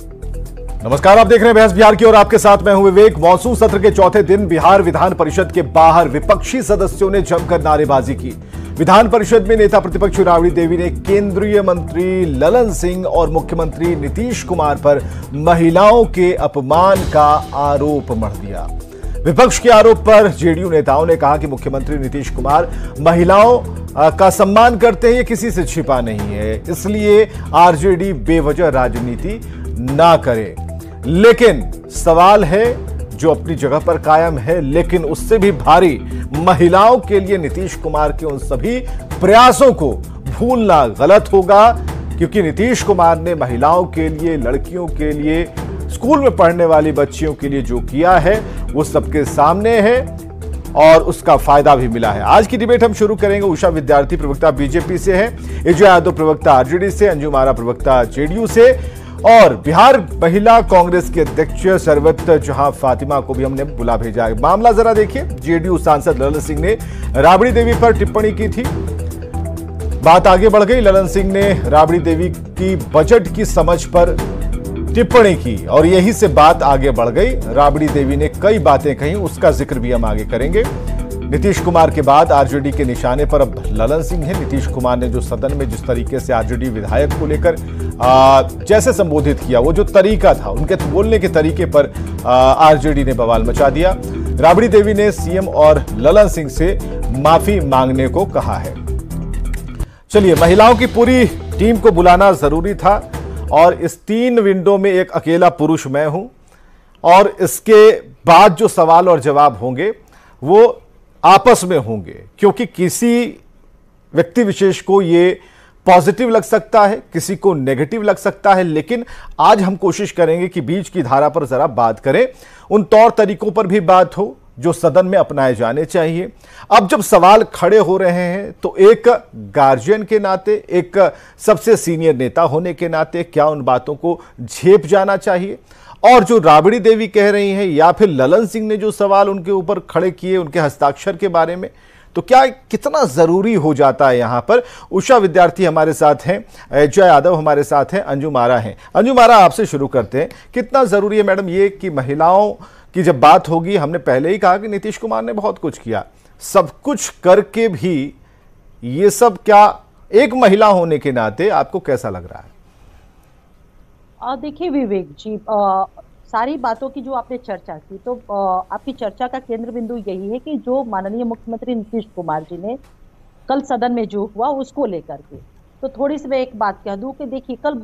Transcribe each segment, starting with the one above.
नमस्कार, आप देख रहे हैं बहस बिहार की और आपके साथ मैं हूं विवेक। मॉनसून सत्र के चौथे दिन बिहार विधान परिषद के बाहर विपक्षी सदस्यों ने जमकर नारेबाजी की। विधान परिषद में नेता प्रतिपक्ष राबड़ी देवी ने केंद्रीय मंत्री ललन सिंह और मुख्यमंत्री नीतीश कुमार पर महिलाओं के अपमान का आरोप मढ़ दिया। विपक्ष के आरोप पर जेडीयू नेताओं ने कहा कि मुख्यमंत्री नीतीश कुमार महिलाओं का सम्मान करते हैं, ये किसी से छिपा नहीं है, इसलिए आरजेडी बेवजह राजनीति ना करे। लेकिन सवाल है जो अपनी जगह पर कायम है, लेकिन उससे भी भारी महिलाओं के लिए नीतीश कुमार के उन सभी प्रयासों को भूलना गलत होगा, क्योंकि नीतीश कुमार ने महिलाओं के लिए, लड़कियों के लिए, स्कूल में पढ़ने वाली बच्चियों के लिए जो किया है वो सबके सामने है और उसका फायदा भी मिला है। आज की डिबेट हम शुरू करेंगे। उषा विद्यार्थी प्रवक्ता बीजेपी से है, विजय यादव प्रवक्ता आरजेडी से, अंजुम आरा प्रवक्ता जेडीयू से और बिहार महिला कांग्रेस के अध्यक्ष सरवत जहां फातिमा को भी हमने बुला भेजा है। मामला जरा देखिए। जेडीयू सांसद ललन सिंह ने राबड़ी देवी पर टिप्पणी की थी, बात आगे बढ़ गई। ललन सिंह ने राबड़ी देवी की बजट की समझ पर टिप्पणी की और यही से बात आगे बढ़ गई। राबड़ी देवी ने कई बातें कही, उसका जिक्र भी हम आगे करेंगे। नीतीश कुमार के बाद आरजेडी के निशाने पर अब ललन सिंह है। नीतीश कुमार ने जो सदन में जिस तरीके से आरजेडी विधायक को लेकर जैसे संबोधित किया, वो जो तरीका था, उनके बोलने के तरीके पर आरजेडी ने बवाल मचा दिया। राबड़ी देवी ने सीएम और ललन सिंह से माफी मांगने को कहा है। चलिए, महिलाओं की पूरी टीम को बुलाना जरूरी था और इस 3 विंडो में एक अकेला पुरुष मैं हूं और इसके बाद जो सवाल और जवाब होंगे वो आपस में होंगे, क्योंकि किसी व्यक्ति विशेष को ये पॉजिटिव लग सकता है, किसी को नेगेटिव लग सकता है, लेकिन आज हम कोशिश करेंगे कि बीच की धारा पर जरा बात करें, उन तौर तरीकों पर भी बात हो जो सदन में अपनाए जाने चाहिए। अब जब सवाल खड़े हो रहे हैं तो एक गार्जियन के नाते, एक सबसे सीनियर नेता होने के नाते क्या उन बातों को झेप जाना चाहिए? और जो राबड़ी देवी कह रही हैं या फिर ललन सिंह ने जो सवाल उनके ऊपर खड़े किए उनके हस्ताक्षर के बारे में, तो क्या कितना जरूरी हो जाता है यहां पर? उषा विद्यार्थी हमारे साथ हैं, विजय यादव हमारे साथ हैं, अंजुम आरा हैं। अंजुम आरा, आपसे शुरू करते हैं। कितना जरूरी है मैडम ये कि महिलाओं की जब बात होगी, हमने पहले ही कहा कि नीतीश कुमार ने बहुत कुछ किया, सब कुछ करके भी ये सब क्या एक महिला होने के नाते आपको कैसा लग रहा है? देखिए विवेक जी, सारी बातों की जो आपने चर्चा की, तो आपकी चर्चा का केंद्र बिंदु यही है कि जो माननीय मुख्यमंत्री नीतीश कुमार जी ने कल सदन में जो हुआ उसको लेकर के, तो थोड़ी सी मैं एक बात कह दूं कि देखिए, कल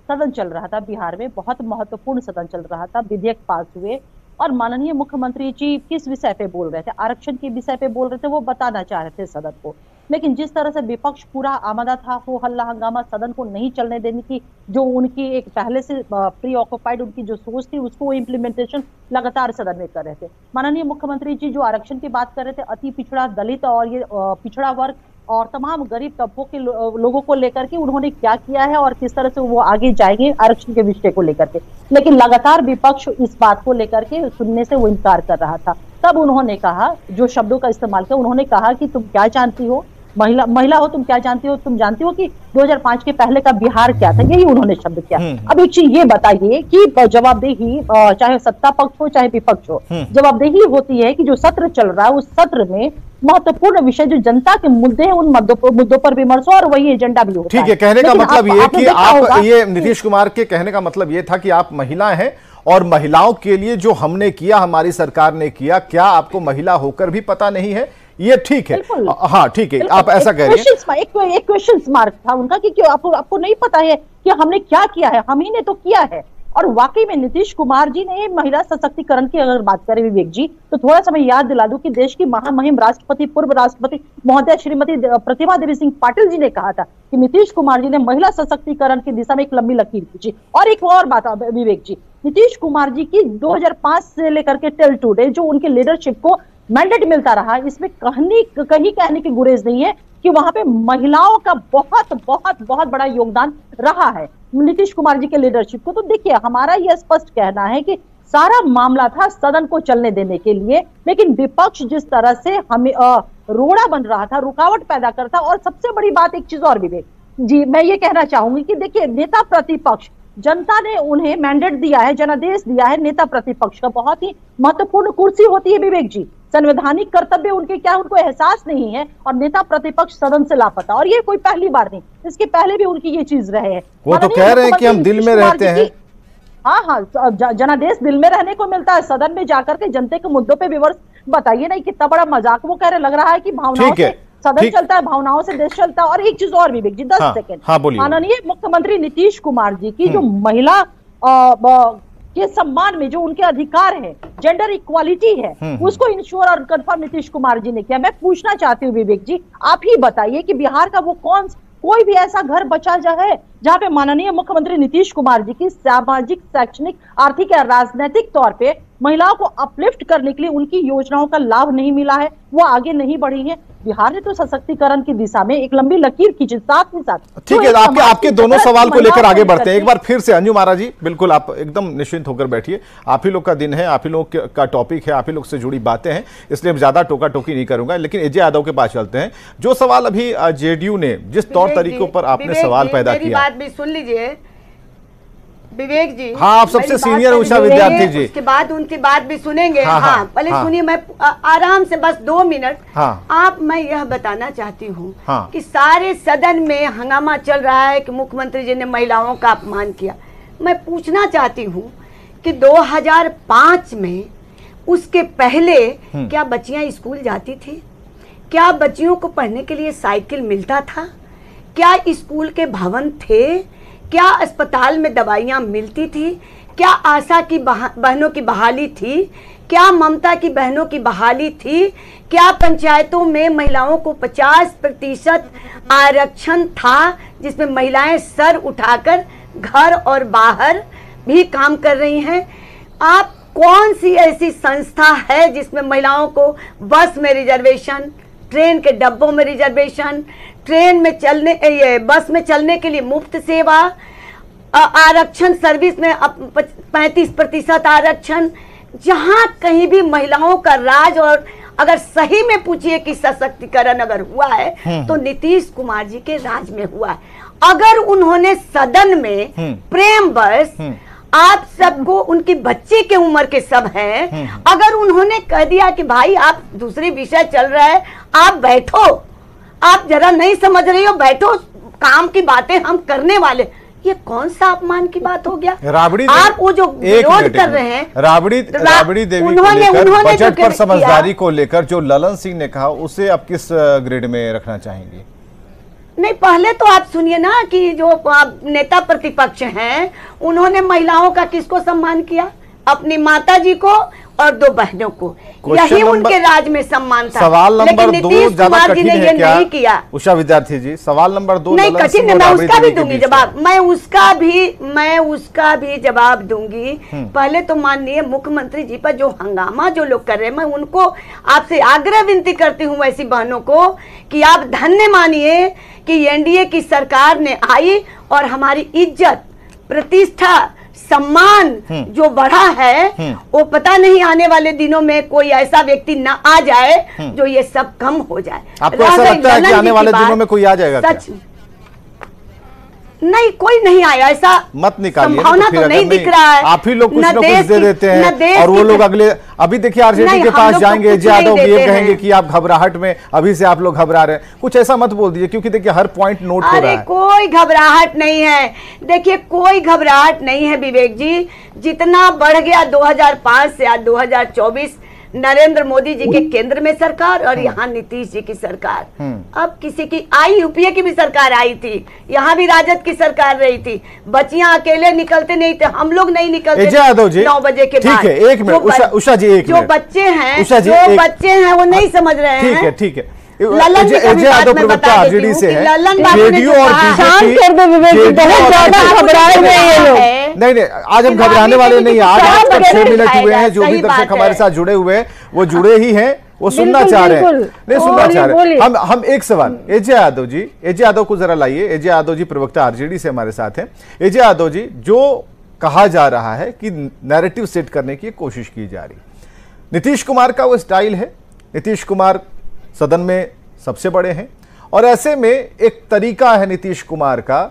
सदन चल रहा था बिहार में, बहुत महत्वपूर्ण सदन चल रहा था, विधेयक पास हुए और माननीय मुख्यमंत्री जी किस विषय पे बोल रहे थे, आरक्षण के विषय पे बोल रहे थे, वो बताना चाह रहे थे सदन को। लेकिन जिस तरह से विपक्ष पूरा आमादा था, वो हल्ला हंगामा, सदन को नहीं चलने देने की जो उनकी एक पहले से प्री ऑक्युपाइड उनकी जो सोच थी, उसको इम्प्लीमेंटेशन लगातार सदन में कर रहे थे। माननीय मुख्यमंत्री जी जो आरक्षण की बात कर रहे थे, अति पिछड़ा, दलित और ये पिछड़ा वर्ग और तमाम गरीब तबकों के लोगों को लेकर के उन्होंने क्या किया है और किस तरह से वो आगे जाएंगे आरक्षण के विषय को लेकर के, लेकिन लगातार विपक्ष इस बात को लेकर के सुनने से वो इनकार कर रहा था। तब उन्होंने कहा, जो शब्दों का इस्तेमाल किया, उन्होंने कहा कि तुम क्या जानती हो, महिला हो, तुम क्या जानती हो, तुम जानती हो कि 2005 के पहले का बिहार क्या था, यही उन्होंने शब्द किया। अब एक चीज ये बताइए कि जवाबदेही, चाहे सत्ता पक्ष हो चाहे विपक्ष हो, जवाबदेही होती है कि जो सत्र चल रहा है उस सत्र में महत्वपूर्ण विषय जो जनता के मुद्दे हैं उन मुद्दों पर विमर्श हो और वही एजेंडा भी होता है। ठीक है, कहने का मतलब ये कि आप, ये नीतीश कुमार के कहने का मतलब ये था कि आप महिला हैं और महिलाओं के लिए जो हमने किया, हमारी सरकार ने किया, क्या आपको महिला होकर भी पता नहीं है? ये ठीक है, हाँ ठीक है, आप ऐसा कह रहे हैं। एक क्वेश्चन मार्क था उनका कि क्यों आपको नहीं पता है कि हमने क्या किया है, हम ही ने तो किया है। और वाकई में नीतीश कुमार जी ने महिला सशक्तिकरण की अगर बात करें विवेक जी, तो थोड़ा सा मैं याद दिला दूं कि देश की महामहिम राष्ट्रपति, पूर्व राष्ट्रपति महोदय श्रीमती प्रतिमा देवी सिंह पाटिल जी ने कहा था कि नीतीश कुमार जी ने महिला सशक्तिकरण की दिशा में एक लंबी लकीर खींची। और एक और बात विवेक जी, नीतीश कुमार जी की 2005 से लेकर के टिल टुडे जो उनके लीडरशिप को मैंडेट मिलता रहा, इसमें कहीं कहने की गुरेज नहीं है कि वहां पे महिलाओं का बहुत बहुत बहुत बड़ा योगदान रहा है नीतीश कुमार जी के लीडरशिप को। तो देखिए, हमारा यह स्पष्ट कहना है कि सारा मामला था सदन को चलने देने के लिए, लेकिन विपक्ष जिस तरह से हमें रोड़ा बन रहा था, रुकावट पैदा करता। और सबसे बड़ी बात एक चीज और विवेक जी, मैं ये कहना चाहूंगी कि देखिए, नेता प्रतिपक्ष जनता ने उन्हें मैंडेट दिया है, जनादेश दिया है नेता प्रतिपक्ष का। बहुत ही महत्वपूर्ण कुर्सी होती है विवेक जी, संवैधानिक कर्तव्य उनके क्या उनको एहसास नहीं है, और नेता प्रतिपक्ष सदन से लापता। और ये कोई पहली बार नहीं, इसके पहले भी उनकी ये चीज रहे हैं। वो तो कह रहे हैं कि हम दिल में रहते हैं। हाँ, जनादेश दिल में रहने को मिलता है, सदन में जाकर के जनता के मुद्दों पे विवश बताइए। नहीं, कितना बड़ा मजाक वो कह रहे, लग रहा है कि भावनाओं से सदन चलता है, भावनाओं से देश चलता है। और एक चीज और विवेक जी, 10 सेकंड। माननीय मुख्यमंत्री नीतीश कुमार जी की जो महिला के सम्मान में जो उनके अधिकार है, जेंडर इक्वालिटी है, उसको इंश्योर और कंफर्म नीतीश कुमार जी ने किया। मैं पूछना चाहती हूँ विवेक जी, आप ही बताइए कि बिहार का वो कोई भी ऐसा घर बचा है जहां पे माननीय मुख्यमंत्री नीतीश कुमार जी की सामाजिक, शैक्षणिक, आर्थिक या राजनीतिक तौर पे महिलाओं को अपलिफ्ट करने के लिए उनकी योजनाओं का लाभ नहीं मिला है, वो आगे नहीं बढ़ी है। बिहार ने तो सशक्तिकरण की दिशा में एक लंबी लकीर खींची, साथ ही साथ। ठीक है, आपके दोनों सवाल को लेकर आगे बढ़ते हैं। एक बार फिर से अंजू महाराज जी, बिल्कुल आप एकदम निश्चिंत होकर बैठिए। आप ही लोग का दिन है, आप ही लोग का टॉपिक है, आप ही लोग से जुड़ी बातें हैं, इसलिए ज्यादा टोका टोकी नहीं करूंगा। लेकिन अजय यादव के पास चलते हैं। जो सवाल अभी जेडीयू ने जिस तौर तरीकों पर आपने सवाल पैदा किया, बात भी सुन लीजिए विवेक जी। हाँ, आप सबसे सीनियर उषा विद्यार्थी जी, उसके बाद उनकी बात भी सुनेंगे। हाँ, पहले सुनिए, मैं आराम से बस 2 मिनट। हाँ, मैं यह बताना चाहती हूँ कि सारे सदन में हंगामा चल रहा है कि मुख्यमंत्री जी ने महिलाओं का अपमान किया। मैं पूछना चाहती हूँ कि 2005 में, उसके पहले क्या बच्चियां स्कूल जाती थी? क्या बच्चियों को पढ़ने के लिए साइकिल मिलता था? क्या स्कूल के भवन थे? क्या अस्पताल में दवाइयाँ मिलती थी? क्या आशा की बहनों की बहाली थी? क्या ममता की बहनों की बहाली थी? क्या पंचायतों में महिलाओं को 50% आरक्षण था, जिसमें महिलाएं सर उठाकर घर और बाहर भी काम कर रही हैं? आप कौन सी ऐसी संस्था है जिसमें महिलाओं को बस में रिजर्वेशन, ट्रेन के डब्बों में रिजर्वेशन, ट्रेन में चलने, बस में चलने के लिए मुफ्त सेवा, आरक्षण, सर्विस में 35% आरक्षण, जहां कहीं भी महिलाओं का राज, और अगर सही में पूछिए कि सशक्तिकरण अगर हुआ है तो नीतीश कुमार जी के राज में हुआ है। अगर उन्होंने सदन में प्रेम बस, आप सबको, उनकी बच्चे के उम्र के सब हैं, अगर उन्होंने कह दिया कि भाई आप दूसरे विषय चल रहा है, आप बैठो, आप जरा नहीं समझ रही हो, बैठो, काम की बातें हम करने वाले, ये कौन सा अपमान की बात हो गया? राबड़ी, आप वो जो विरोध कर रहे हैं, राबड़ी देवी को लेकर, बजट पर समझदारी को लेकर जो ललन सिंह ने कहा, उसे आप किस ग्रेड में रखना चाहेंगे? नहीं, पहले तो आप सुनिए ना कि जो नेता प्रतिपक्ष हैं, उन्होंने महिलाओं का किसको सम्मान किया? अपनी माता जी को और 2 बहनों को, यही उनके राज में सम्मान था। सवाल नंबर 2 ज्यादा कठिन है क्या? नहीं किया उषा विद्यार्थी जी, सवाल नंबर 2 नहीं कठिन है, मैं उसका भी दूंगी जवाब, मैं उसका भी जवाब दूंगी। पहले तो माननीय मुख्यमंत्री जी पर जो हंगामा जो लोग कर रहे हैं, मैं उनको आपसे आग्रह विनती करती हूँ, ऐसी बहनों को, कि आप धन्य मानिए कि एनडीए की सरकार ने आई और हमारी इज्जत, प्रतिष्ठा, सम्मान जो बढ़ा है, वो पता नहीं आने वाले दिनों में कोई ऐसा व्यक्ति न आ जाए जो ये सब कम हो जाए। आपको ऐसा लगता है कि आने वाले दिनों में कोई आ जाएगा? सच नहीं, कोई नहीं आया, ऐसा मत निकालिए, संभावना तो नहीं दिख रहा है। आप ही लोग कुछ न कुछ दे देते हैं और वो लोग अगले, अभी देखिए आरजेडी के पास जाएंगे, अजय यादव ये कहेंगे कि आप घबराहट में, अभी से आप लोग घबरा रहे हैं। कुछ ऐसा मत बोल दीजिए, क्योंकि देखिए हर पॉइंट नोट हो रहा है। कोई घबराहट नहीं है, देखिए कोई घबराहट नहीं है विवेक जी। जितना बढ़ गया 2005 से आज 2024, नरेंद्र मोदी जी के केंद्र में सरकार और यहाँ नीतीश जी की सरकार। अब किसी की आई, यूपीए की भी सरकार आई थी, यहाँ भी राजद की सरकार रही थी। बच्चियां अकेले निकलते नहीं थे, हम लोग नहीं निकलते 9 बजे के बाद। ठीक है, 1 मिनट उषा जी, 1 मिनट। जो बच्चे हैं वो नहीं समझ रहे हैं। ठीक है, ललन जी अजय यादव प्रवक्ता आरजेडी से है, जेडीयू और नहीं, आज हम घबराने वाले नहीं है। आज तक 6 मिनट हुए हैं, जो भी दर्शक हमारे साथ जुड़े हुए हैं वो जुड़े ही हैं, वो सुनना चाह रहे हैं, नहीं सुनना चाह रहे हैं। हम एक सवाल, अजय यादव जी, अजय यादव को जरा लाइए। अजय यादव जी प्रवक्ता आरजेडी से हमारे साथ हैं। अजय यादव जी, जो कहा जा रहा है कि नैरेटिव सेट करने की कोशिश की जा रही, नीतीश कुमार का वो स्टाइल है, नीतीश कुमार सदन में सबसे बड़े हैं, और ऐसे में एक तरीका है नीतीश कुमार का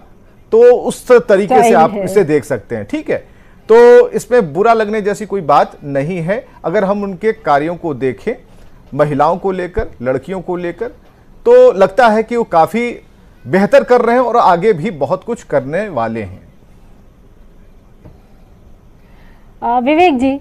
तो उस तरीके से आप इसे देख सकते हैं, ठीक है। तो इसमें बुरा लगने जैसी कोई बात नहीं है। अगर हम उनके कार्यों को देखें, महिलाओं को लेकर, लड़कियों को लेकर, तो लगता है कि वो काफी बेहतर कर रहे हैं और आगे भी बहुत कुछ करने वाले हैं। विवेक जी,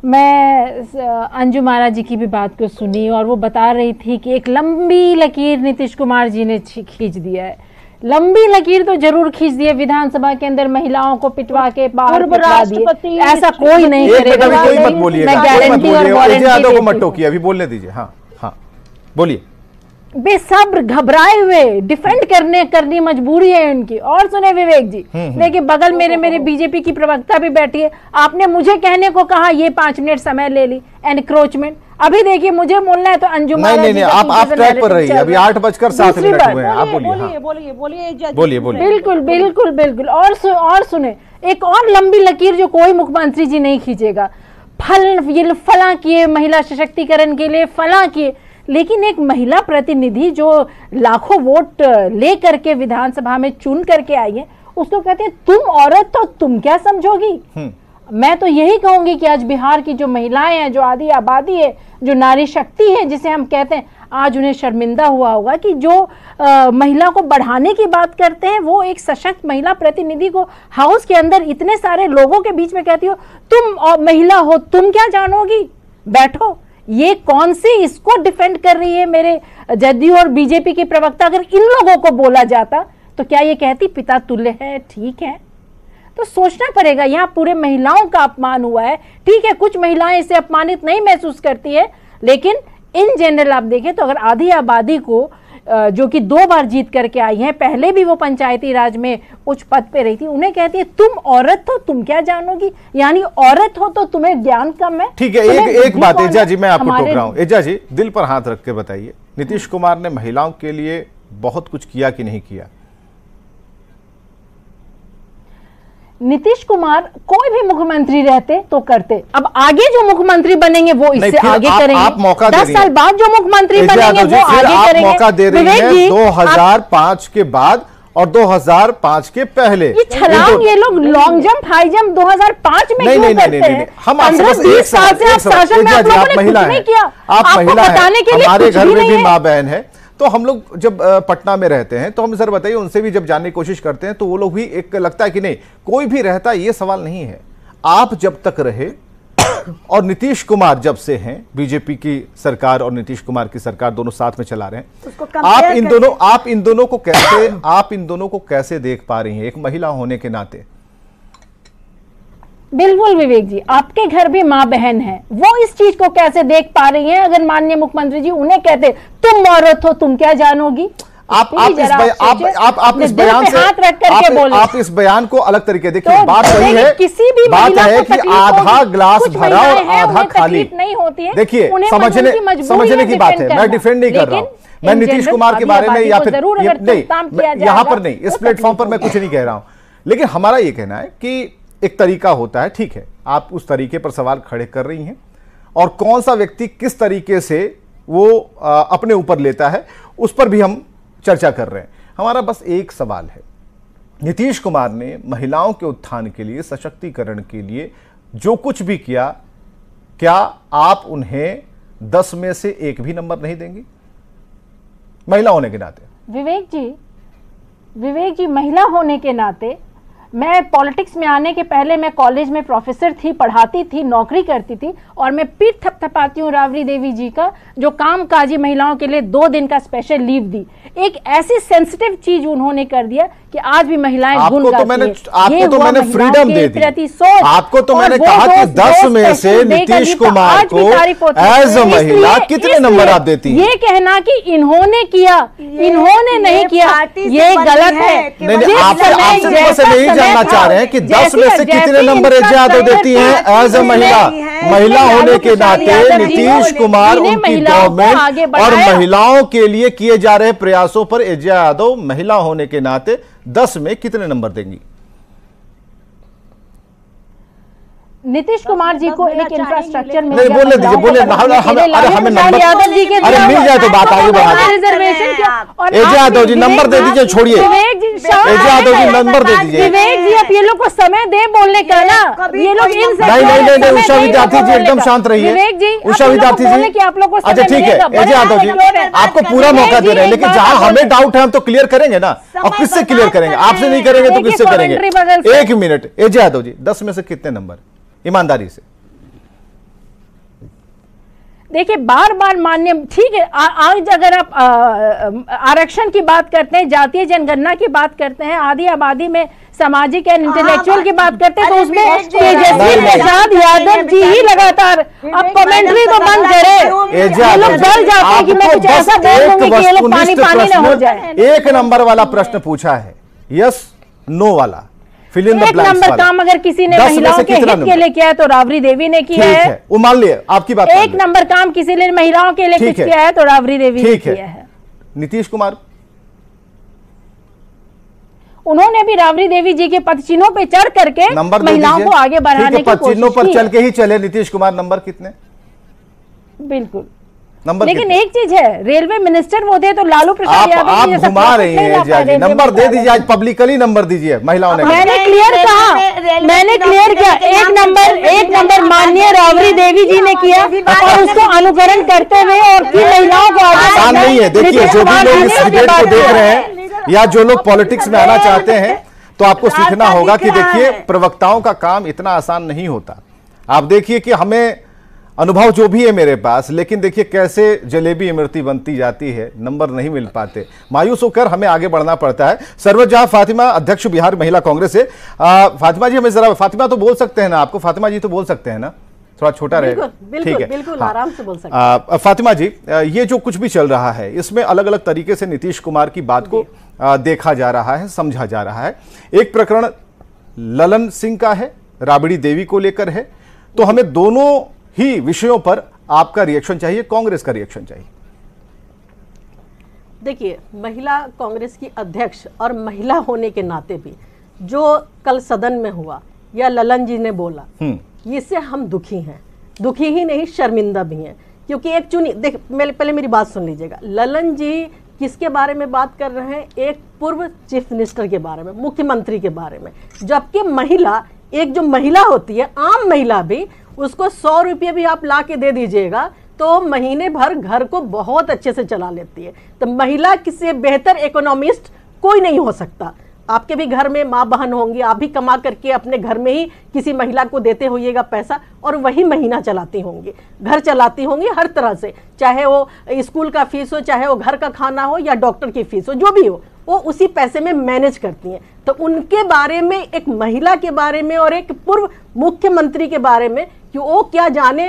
मैं अंजू महाराज जी की भी बात को सुनी और वो बता रही थी कि एक लंबी लकीर नीतीश कुमार जी ने खींच दिया है। लंबी लकीर तो जरूर खींच दी है, विधानसभा के अंदर महिलाओं को पिटवा के बाहर पिटवा दिए। ऐसा कोई नहीं करेगा। कोई मत बोलिएगा, यादव को मत टोकिए, अभी बोलने दीजिए। हाँ हाँ बोलिए। बेसब्र घबराए हुए डिफेंड करनी मजबूरी है उनकी। और सुने विवेक जी, देखिए बगल मेरे बीजेपी की प्रवक्ता भी बैठी है। आपने मुझे कहने को कहा ये 5 मिनट समय ले ली, एनक्रोचमेंट। अभी देखिए मुझे बोलना है तो अंजुम नहीं, आप ट्रैक पर रहिए। अभी 8:07 हुए हैं। आप बोलिए। बिल्कुल। और सुने, एक और लंबी लकीर जो कोई मुख्यमंत्री जी नहीं खींचेगा। फला किए महिला सशक्तिकरण के लिए, फला किए, लेकिन एक महिला प्रतिनिधि जो लाखों वोट ले करके विधानसभा में चुन करके आई है, उसको कहते हैं तुम औरत तो तुम क्या समझोगी। मैं तो यही कहूंगी कि आज बिहार की जो महिलाएं हैं, जो आधी आबादी है, जो नारी शक्ति है जिसे हम कहते हैं, आज उन्हें शर्मिंदा हुआ होगा कि जो महिला को बढ़ाने की बात करते हैं, वो एक सशक्त महिला प्रतिनिधि को हाउस के अंदर इतने सारे लोगों के बीच में कहती हो तुम महिला हो, तुम क्या जानोगी, बैठो। ये कौन सी इसको डिफेंड कर रही है मेरे जदयू और बीजेपी के प्रवक्ता। अगर इन लोगों को बोला जाता तो क्या ये कहती पिता तुल्य है, ठीक है। तो सोचना पड़ेगा, यहाँ पूरे महिलाओं का अपमान हुआ है। ठीक है, कुछ महिलाएं इसे अपमानित नहीं महसूस करती है, लेकिन इन जनरल आप देखें तो अगर आधी आबादी को जो कि 2 बार जीत करके आई हैं, पहले भी वो पंचायती राज में उच्च पद पे रही थी, उन्हें कहती है तुम औरत हो, तुम क्या जानोगी, यानी औरत हो तो तुम्हें ज्ञान कम है। ठीक है, एक बात एजा जी मैं आपको टोक रहा हूं। एजा जी दिल पर हाथ रख के बताइए, नीतीश कुमार ने महिलाओं के लिए बहुत कुछ किया कि नहीं किया? नीतीश कुमार कोई भी मुख्यमंत्री रहते तो करते। अब आगे जो मुख्यमंत्री बनेंगे वो इससे आगे करेंगे। आप मौका 10 साल बाद जो मुख्यमंत्री बनेंगे वो आगे करेंगे। मौका दे रही हैं 2005 के बाद और 2005 के पहले। ये छलांग ये लोग लॉन्ग जंप हाई जंप 2005 में क्यों करते हैं? हम आपसे बस 20 साल से आप शासन में आप लोगों ने कुछ नहीं किया। आपको बताने के लिए हमारे घर में भी माँ बहन है, तो हम लोग जब पटना में रहते हैं तो हम सर बताइए उनसे भी जब जानने की कोशिश करते हैं तो वो लोग भी एक लगता है कि नहीं कोई भी रहता, ये सवाल नहीं है। आप जब तक रहे और नीतीश कुमार जब से हैं, बीजेपी की सरकार और नीतीश कुमार की सरकार दोनों साथ में चला रहे हैं, आप इन दोनों को कैसे देख पा रही हैं एक महिला होने के नाते? बिल्कुल विवेक जी, आपके घर भी माँ बहन है, वो इस चीज को कैसे देख पा रही हैं? अगर माननीय मुख्यमंत्री जी उन्हें कहते तुम औरत हो तुम क्या जानोगी, आप इस बयान से हाथ रख करके बोले। आप इस बयान को अलग तरीके देखिए। तो बात वही है, किसी भी बात है कि आधा ग्लास भरा और आधा खाली नहीं होती है। देखिए समझने की बात है, मैं डिफेंड नहीं कर रहा हूं, मैं नीतीश कुमार के बारे में या फिर नहीं, यहां पर नहीं, इस प्लेटफॉर्म पर मैं कुछ नहीं कह रहा हूं, लेकिन हमारा ये कहना है कि एक तरीका होता है, ठीक है, आप उस तरीके पर सवाल खड़े कर रही हैं और कौन सा व्यक्ति किस तरीके से वो अपने ऊपर लेता है उस पर भी हम चर्चा कर रहे हैं। हमारा बस एक सवाल है, नीतीश कुमार ने महिलाओं के उत्थान के लिए, सशक्तिकरण के लिए जो कुछ भी किया, क्या आप उन्हें 10 में से 1 भी नंबर नहीं देंगी महिला होने के नाते? विवेक जी महिला होने के नाते, मैं पॉलिटिक्स में आने के पहले मैं कॉलेज में प्रोफेसर थी, पढ़ाती थी, नौकरी करती थी, और मैं पीठ थपथपाती हूँ राबड़ी देवी जी का जो कामकाजी महिलाओं के लिए 2 दिन का स्पेशल लीव दी। एक ऐसी सेंसिटिव चीज उन्होंने कर दिया कि आज भी महिलाएं गुण गाती हैं। आपको तो मैंने फ्रीडम दे दी, आपको तो मैंने कहा कि 10 में से नीतीश कुमार को एज अ महिला कितने नंबर आप देती हैं? ये कहना कि इन्होंने किया, इन्होंने नहीं किया, ये गलत है। आपसे नहीं जानना चाह रहे हैं कि 10 में से कितने नंबर यादव देती हैं एज अ महिला होने के नाते नीतीश कुमार, उनकी गवर्नमेंट और महिलाओं के लिए किए जा रहे प्रयासों पर एजा यादव महिला होने के नाते 10 में कितने नंबर देंगी? नीतीश कुमार जी को एक इंफ्रास्ट्रक्चर मिल नहीं, बोलने दीजिए, बोले हमें नंबर, अरे मिल जाए तो बात आगे बढ़ा दें। एजे यादव जी नंबर दे दीजिए, छोड़िए एजे यादव जी नंबर दे दीजिए। विवेक जी आप ये लोग को समय दे बोलने का ना, ये लोग नहीं, उषा विद्यार्थी जी एकदम शांत रहिए। विवेक जी, उषा विद्यार्थी जी आप लोग को अच्छा ठीक है, एजे यादव जी आपको पूरा मौका दे रहे हैं, लेकिन जहां हमें डाउट है हम तो क्लियर करेंगे ना। और किससे क्लियर करेंगे? आपसे नहीं करेंगे तो किससे करेंगे? एक मिनट, एजे यादव जी 10 में से कितने नंबर ईमानदारी से? देखिए बार बार मान्य, ठीक है, आज अगर आप आरक्षण की बात करते हैं, जातीय जनगणना की बात करते हैं, आधी आबादी में सामाजिक एंड इंटेलेक्चुअल की बात करते हैं, तो उसमें तेजस्वी प्रसाद यादव जी ही लगातार। अब कमेंट्री तो बंद करें, ये लोग डर जाते हैं कि मैं कुछ ऐसा बोल दूंगी कि ये लोग पानी पानी न हो जाए। एक नंबर वाला प्रश्न पूछा है, यस नो वाला, फिल इन द एक ब्लैंक्स नंबर वाला। काम अगर किसी ने महिलाओं के हित के लिए किया है तो राबड़ी देवी ने किया है। वो मान लिए, आपकी बात एक नंबर काम किसी ने महिलाओं के लिए कुछ किया है तो राबड़ी देवी ने किया है। नीतीश कुमार, उन्होंने भी राबड़ी देवी जी के पद चिन्हों पे चढ़ करके महिलाओं को आगे बढ़ाने की कोशिश की। चिन्हों पर चल के ही चले नीतीश कुमार। नंबर कितने? बिल्कुल नंबर, लेकिन एक चीज है, रेलवे मिनिस्टर वो थे तो लालू प्रसाद यादव आप घुमा रही हैं। नंबर दे दीजिए, आज पब्लिकली नंबर दीजिए महिलाओं ने। मैंने क्लियर कहा, मैंने क्लियर किया, एक नंबर माननीय राबड़ी देवी जी ने किया और उसको अनुकरण करते हुए और फिर महिलाओं को आसान नहीं है। देखिए जो भी लोग इस डिबेट को देख रहे हैं या जो लोग पॉलिटिक्स में आना चाहते हैं, तो आपको सीखना होगा कि देखिए प्रवक्ताओं का काम इतना आसान नहीं होता। आप देखिए कि हमें अनुभव जो भी है मेरे पास, लेकिन देखिए कैसे जलेबी इमरती बनती जाती है, नंबर नहीं मिल पाते, मायूस होकर हमें आगे बढ़ना पड़ता है। सरवत फातिमा अध्यक्ष बिहार महिला कांग्रेस से। फातिमा जी हमें जरा, फातिमा तो बोल सकते हैं ना, आपको फातिमा जी तो बोल सकते हैं ना, थोड़ा छोटा रहेगा, ठीक है, बिल्कुल आराम से बोल सकते हैं। फातिमा जी, ये जो कुछ भी चल रहा है इसमें अलग अलग तरीके से नीतीश कुमार की बात को देखा जा रहा है, समझा जा रहा है। एक प्रकरण ललन सिंह का है, राबड़ी देवी को लेकर है, तो हमें दोनों ही विषयों पर आपका रिएक्शन चाहिए, कांग्रेस का रिएक्शन चाहिए। देखिए, महिला कांग्रेस की अध्यक्ष और महिला होने के नाते भी जो कल सदन में हुआ या ललन जी ने बोला, इससे हम दुखी हैं। दुखी ही नहीं, शर्मिंदा भी हैं, क्योंकि एक चुनी, देख पहले मेरी बात सुन लीजिएगा। ललन जी किसके बारे में बात कर रहे हैं? एक पूर्व चीफ मिनिस्टर के बारे में, मुख्यमंत्री के बारे में। जबकि महिला, एक जो महिला होती है, आम महिला भी, उसको 100 रुपये भी आप ला के दे दीजिएगा तो महीने भर घर को बहुत अच्छे से चला लेती है। तो महिला किसी बेहतर इकोनॉमिस्ट कोई नहीं हो सकता। आपके भी घर में माँ बहन होंगी, आप भी कमा करके अपने घर में ही किसी महिला को देते होइएगा पैसा, और वही महीना चलाती होंगी, घर चलाती होंगी हर तरह से, चाहे वो स्कूल का फीस हो, चाहे वो घर का खाना हो या डॉक्टर की फीस हो, जो भी हो, वो उसी पैसे में मैनेज करती हैं। तो उनके बारे में, एक महिला के बारे में और एक पूर्व मुख्यमंत्री के बारे में, कि वो क्या जाने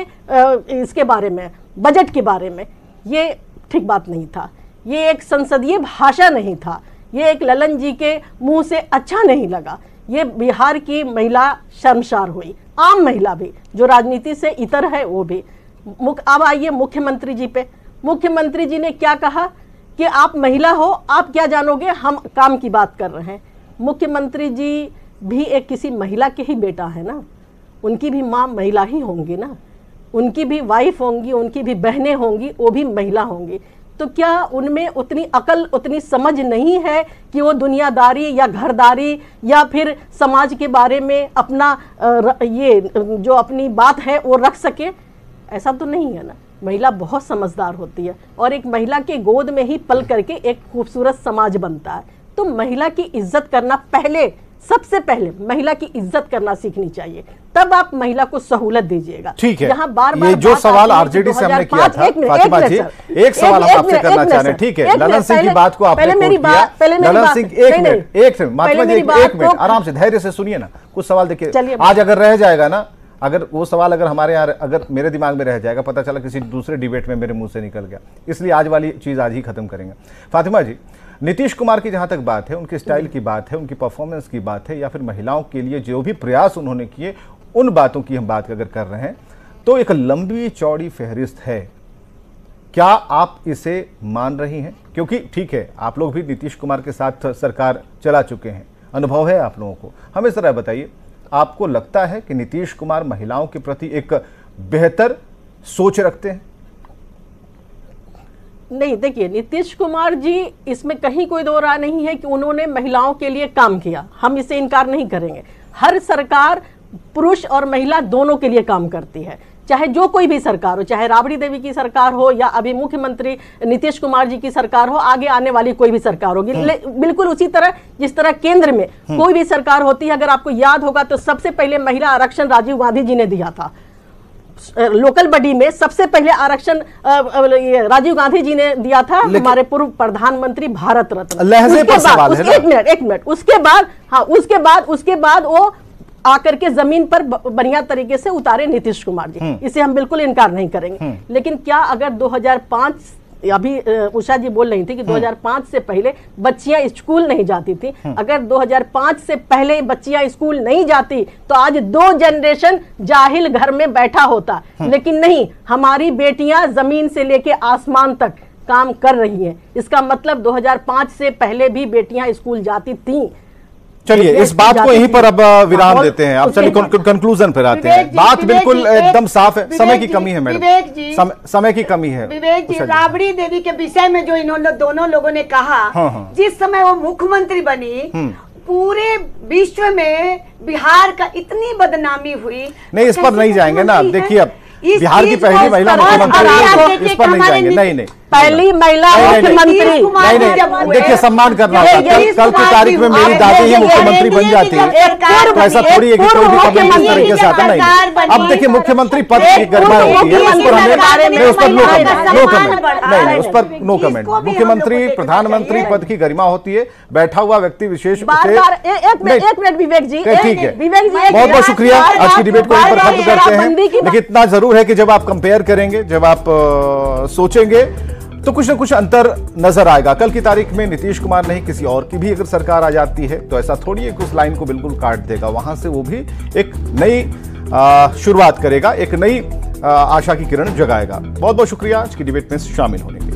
इसके बारे में, बजट के बारे में, ये ठीक बात नहीं था। ये एक संसदीय भाषा नहीं था, ये एक ललन जी के मुंह से अच्छा नहीं लगा। ये बिहार की महिला शर्मसार हुई, आम महिला भी, जो राजनीति से इतर है वो भी। अब आइए मुख्यमंत्री जी पे। मुख्यमंत्री जी ने क्या कहा कि आप महिला हो, आप क्या जानोगे, हम काम की बात कर रहे हैं। मुख्यमंत्री जी भी एक किसी महिला के ही बेटा है ना, उनकी भी माँ महिला ही होंगी ना, उनकी भी वाइफ होंगी, उनकी भी बहनें होंगी, वो भी महिला होंगी। तो क्या उनमें उतनी अकल, उतनी समझ नहीं है कि वो दुनियादारी या घरदारी या फिर समाज के बारे में अपना ये जो अपनी बात है वो रख सके? ऐसा तो नहीं है ना। महिला बहुत समझदार होती है और एक महिला के गोद में ही पल करके एक खूबसूरत समाज बनता है। तो महिला की इज्जत करना, पहले सबसे पहले महिला की इज्जत करना सीखनी चाहिए, तब आप महिला को सहूलत दीजिएगा। ठीक है, यहाँ बार-बार ये जो सवाल आरजेडी से हमने किया था, फातिमा जी एक सवाल हम आपसे करना चाह रहे हैं। ठीक है, ललन सिंह की बात को आपने कोट किया। ललन सिंह एक मिनट, फातिमा जी एक मिनट आराम से धैर्य से सुनिए ना, कुछ सवाल देखिए, आज अगर रह जाएगा ना, अगर वो सवाल अगर हमारे यहाँ, अगर मेरे दिमाग में रह जाएगा, पता चला किसी दूसरे डिबेट में मेरे मुंह से निकल गया, इसलिए आज वाली चीज आज ही खत्म करेंगे। फातिमा जी, नीतीश कुमार की जहां तक बात है, उनके स्टाइल की बात है, उनकी परफॉर्मेंस की बात है, या फिर महिलाओं के लिए जो भी प्रयास उन्होंने किए, उन बातों की हम बात अगर कर रहे हैं, तो एक लंबी चौड़ी फहरिस्त है। क्या आप इसे मान रही हैं? क्योंकि ठीक है, आप लोग भी नीतीश कुमार के साथ सरकार चला चुके हैं, अनुभव है आप लोगों को। हमें जरा बताइए, आपको लगता है कि नीतीश कुमार महिलाओं के प्रति एक बेहतर सोच रखते हैं? नहीं, देखिए, नीतीश कुमार जी इसमें कहीं कोई दो राय नहीं है कि उन्होंने महिलाओं के लिए काम किया, हम इसे इनकार नहीं करेंगे। हर सरकार पुरुष और महिला दोनों के लिए काम करती है, चाहे जो कोई भी सरकार हो, चाहे राबड़ी देवी की सरकार हो या अभी मुख्यमंत्री नीतीश कुमार जी की सरकार हो, आगे आने वाली कोई भी सरकार होगी। बिल्कुल उसी तरह जिस तरह केंद्र में कोई भी सरकार होती है, अगर आपको याद होगा तो सबसे पहले महिला आरक्षण राजीव गांधी जी ने दिया था। लोकल बॉडी में सबसे पहले आरक्षण राजीव गांधी जी ने दिया था, हमारे पूर्व प्रधानमंत्री भारत रत्न। लहजे पर सवाल है ना? एक मिनट, उसके बाद वो आकर के जमीन पर बढ़िया तरीके से उतारे नीतीश कुमार जी, इसे हम बिल्कुल इनकार नहीं करेंगे। लेकिन क्या अगर 2005, अभी उषा जी बोल रही थी कि 2005 से पहले बच्चियां स्कूल नहीं जाती थी, अगर 2005 से पहले बच्चियां स्कूल नहीं जाती तो आज 2 जनरेशन जाहिल घर में बैठा होता। लेकिन नहीं, हमारी बेटियां जमीन से लेके आसमान तक काम कर रही हैं। इसका मतलब 2005 से पहले भी बेटियां स्कूल जाती थीं। चलिए इस बात को यहीं पर अब विराम देते हैं, अब चलिए कंक्लूजन पर आते हैं। बात बिल्कुल एकदम साफ है, समय की कमी है मैडम, समय की कमी है। विवेक जी, राबड़ी देवी के विषय में जो इन्होंने दोनों लोगों ने कहा, जिस समय वो मुख्यमंत्री बनी, पूरे विश्व में बिहार का इतनी बदनामी हुई। नहीं, इस पर नहीं जाएंगे ना। देखिए, अब बिहार की पहली महिला मुख्यमंत्री, इस पर नहीं जाएंगे। नहीं, पहली महिला मुख्यमंत्री, नहीं, देखिए, सम्मान करना था। कल की तारीख में मेरी दादी ही मुख्यमंत्री बन जाती है, तो ऐसा थोड़ी है कि कोई भी पब्लिक इस तरीके से आता नहीं। अब देखिए, मुख्यमंत्री पद की गरिमा होती है, उस पर हमें, उस पर नो कमेंट, नहीं, उस पर नो कमेंट। मुख्यमंत्री प्रधानमंत्री पद की गरिमा होती है, बैठा हुआ व्यक्ति विशेष। एक मिनट विवेक जी, ठीक है, बहुत बहुत शुक्रिया। आज की डिबेट को यहीं पर खत्म करते हैं। लेकिन इतना जरूर है कि जब आप कंपेयर करेंगे, जब आप सोचेंगे, तो कुछ ना कुछ अंतर नजर आएगा। कल की तारीख में नीतीश कुमार नहीं, किसी और की भी अगर सरकार आ जाती है तो ऐसा थोड़ी है कि उस लाइन को बिल्कुल काट देगा। वहां से वो भी एक नई शुरुआत करेगा, एक नई आशा की किरण जगाएगा। बहुत बहुत शुक्रिया आज की डिबेट में शामिल होने के लिए।